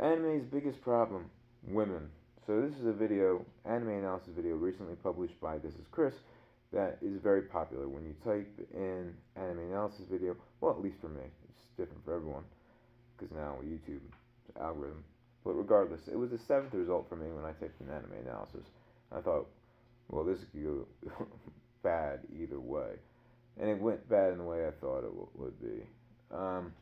Anime's biggest problem, women. So this is a video, anime analysis video recently published by This Is Chris, that is very popular. When you type in anime analysis video, well, at least for me, it's different for everyone, because now YouTube algorithm. But regardless, it was the seventh result for me when I typed in anime analysis. I thought, well, this could go bad either way, and it went bad in the way I thought it would be. Um,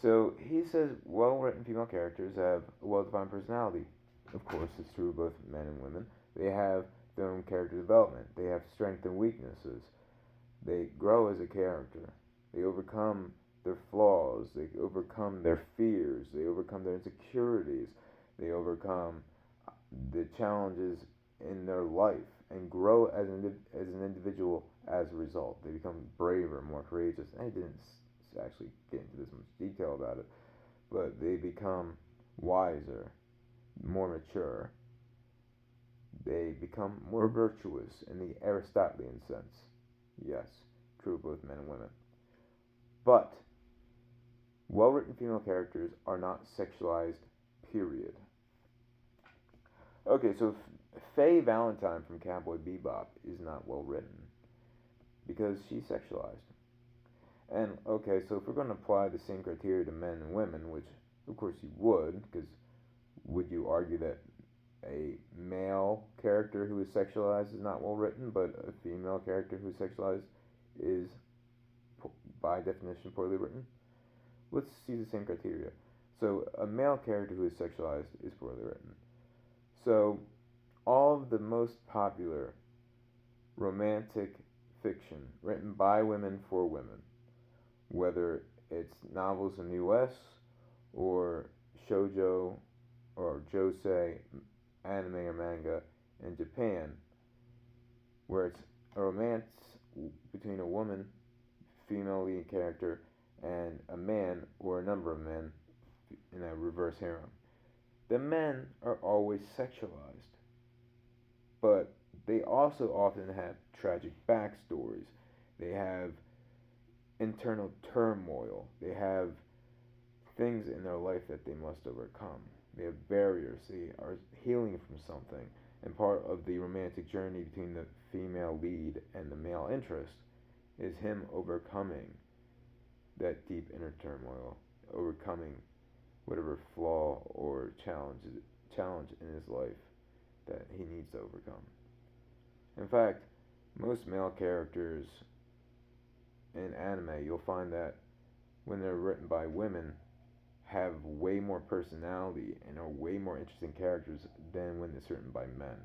so he says well-written female characters have a well-defined personality. Of course, it's true of both men and women. They have their own character development. They have strengths and weaknesses. They grow as a character. They overcome their flaws. They overcome their fears. They overcome their insecurities. They overcome the challenges in their life and grow as an individual as a result. They become braver, more courageous. I didn't actually get into this much detail about it, but they become wiser, more mature. They become more virtuous in the Aristotelian sense. Yes, true of both men and women. But well written female characters are not sexualized, period. Okay, so Faye Valentine from Cowboy Bebop is not well written because she's sexualized. And okay, so if we're going to apply the same criteria to men and women, which of course you would, because would you argue that a male character who is sexualized is not well written, but a female character who is sexualized is, by definition, poorly written? Let's see the same criteria. So a male character who is sexualized is poorly written. So all of the most popular romantic fiction written by women for women, whether it's novels in the US or shoujo or josei, anime or manga in Japan, where it's a romance between a woman, female lead character, and a man or a number of men in a reverse harem. The men are always sexualized, but they also often have tragic backstories. They have internal turmoil. They have things in their life that they must overcome. They have barriers. They are healing from something. And part of the romantic journey between the female lead and the male interest is him overcoming that deep inner turmoil, overcoming whatever flaw or challenge in his life that he needs to overcome. In fact, most male characters in anime, you'll find that when they're written by women, have way more personality and are way more interesting characters than when it's written by men.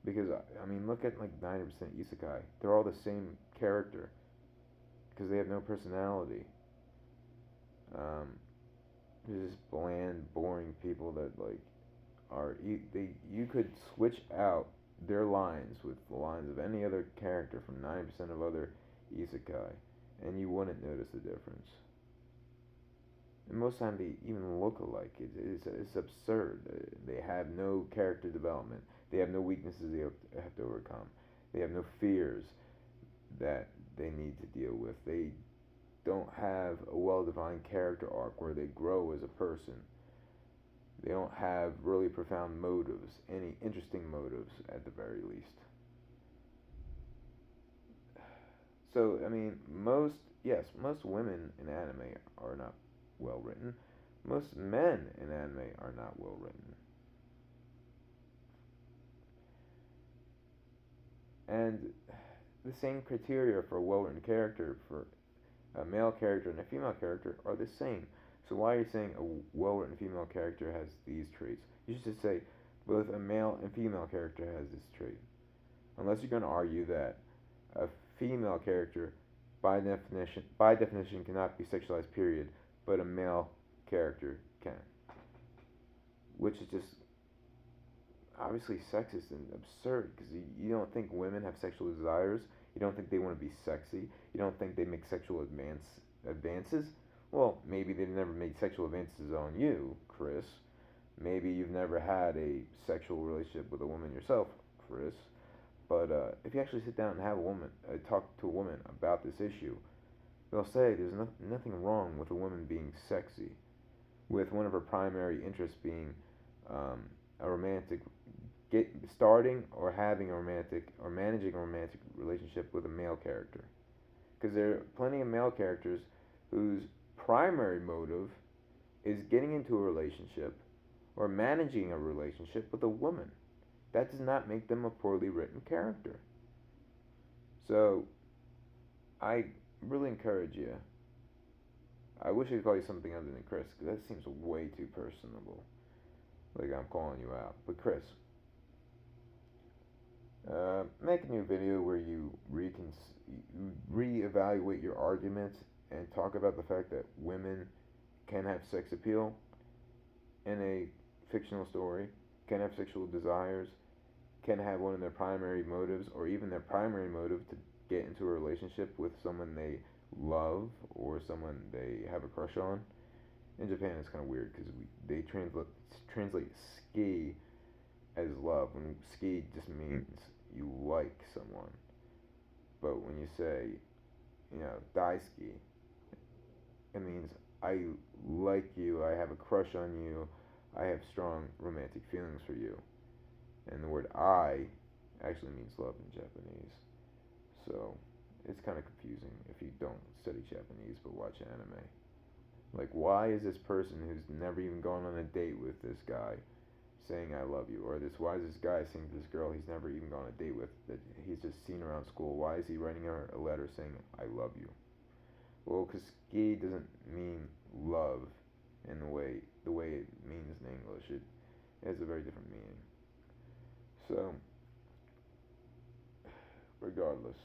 Because, I mean, look at like 90% isekai. They're all the same character because they have no personality. They're just bland, boring people that like you could switch out their lines with the lines of any other character from 90% of other isekai, and you wouldn't notice the difference. And most of the time, they even look alike. It's absurd. They have no character development. They have no weaknesses they have to overcome. They have no fears that they need to deal with. They don't have a well-defined character arc where they grow as a person. They don't have really profound motives, any interesting motives at the very least. So, I mean, most women in anime are not well written. Most men in anime are not well written. And the same criteria for a well written character for a male character and a female character are the same. So why are you saying a well written female character has these traits? You should just say both a male and female character has this trait. Unless you're going to argue that a female character by definition cannot be sexualized, period, but a male character can. Which is just obviously sexist and absurd because you don't think women have sexual desires. You don't think they want to be sexy. You don't think they make sexual advances. Well, maybe they've never made sexual advances on you, Chris. Maybe you've never had a sexual relationship with a woman yourself, Chris. But if you actually sit down and have talk to a woman about this issue, they'll say there's nothing wrong with a woman being sexy, with one of her primary interests being a romantic, starting or having a romantic or managing a romantic relationship with a male character. Because there are plenty of male characters whose primary motive is getting into a relationship or managing a relationship with a woman. That does not make them a poorly written character. So, I really encourage you. I wish I could call you something other than Chris, because that seems way too personable. Like I'm calling you out. But Chris, make a new video where you reevaluate your arguments and talk about the fact that women can have sex appeal in a fictional story, can have sexual desires, can have one of their primary motives, or even their primary motive to get into a relationship with someone they love or someone they have a crush on. In Japan, it's kind of weird because they translate ski as love when ski just means you like someone. But when you say, daisuki, it means I like you, I have a crush on you, I have strong romantic feelings for you. And the word I actually means love in Japanese. So it's kind of confusing if you don't study Japanese but watch anime. Like, why is this person who's never even gone on a date with this guy saying I love you? Or why is this guy saying to this girl he's never even gone on a date with that he's just seen around school? Why is he writing her a letter saying I love you? Well, because ski doesn't mean love in the way it means in English. It has a very different meaning. So, regardless.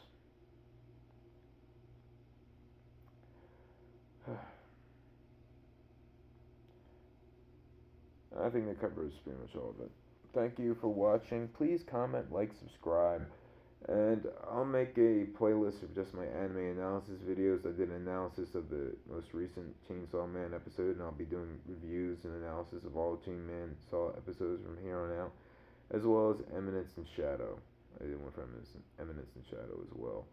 I think that covers pretty much all of it. Thank you for watching. Please comment, like, subscribe, and I'll make a playlist of just my anime analysis videos. I did an analysis of the most recent Chainsaw Man episode, and I'll be doing reviews and analysis of all Chainsaw episodes from here on out, as well as Eminence and Shadow. I did one for Eminence and Shadow as well.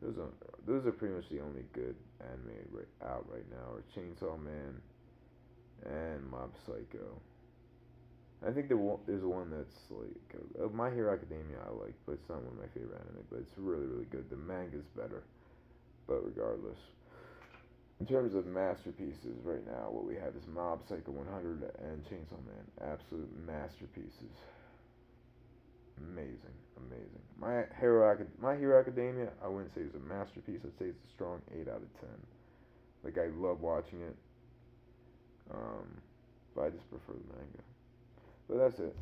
Those are pretty much the only good anime out right now, are Chainsaw Man and Mob Psycho. I think there's one that's like My Hero Academia I like, but it's not one of my favorite anime, but it's really, really good. The manga's better, but regardless. In terms of masterpieces right now, what we have is Mob Psycho 100 and Chainsaw Man. Absolute masterpieces. Amazing, amazing. My Hero Academia, I wouldn't say it's a masterpiece. I'd say it's a strong 8 out of 10. Like, I love watching it. But I just prefer the manga. But that's it.